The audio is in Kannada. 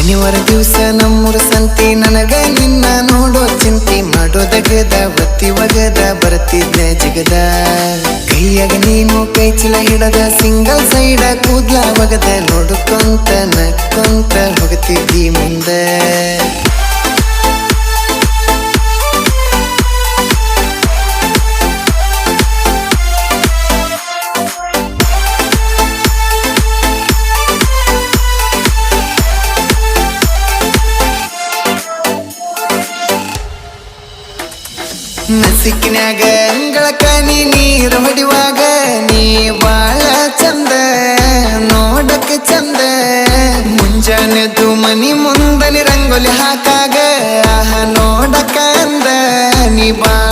ಶನಿವಾರ ದಿವಸ ನಮ್ಮೂರ ಸಂತಿ ನನಗ ನಿನ್ನ ನೋಡೋ ಚಿಂತಿ ಮಾಡೋದಗದ ಬತ್ತಿ ಒಗದ ಬರ್ತಿದ್ದೆ ಜಿಗದ ಕೈಯಾಗ ನೀನು ಕೈ ಚೀಲ ಹಿಡದ ಸಿಂಗಲ್ ಸೈಡ ಕೂದ್ಲ ಒಗದ ನೋಡ್ಕೊಂತ ನಕ್ಕೊಂತ ಹೋಗ್ತಿದ್ದಿ ಮುಂದೆ ನಸಿಕಿನ್ಯಾಗ ಅಂಗಳಕ ನೀರು ಹೊಡಿವಾಗ ನೀ ಬಾಳ ಚಂದ ನೋಡಕ ಚಂದ ಮುಂಜಾನೆದು ಮನಿ ಮುಂದನಿ ರಂಗೋಲಿ ಹಾಕಾಗ ಆಹ ನೋಡಕ ಅಂದ ನೀ ಬಾಳ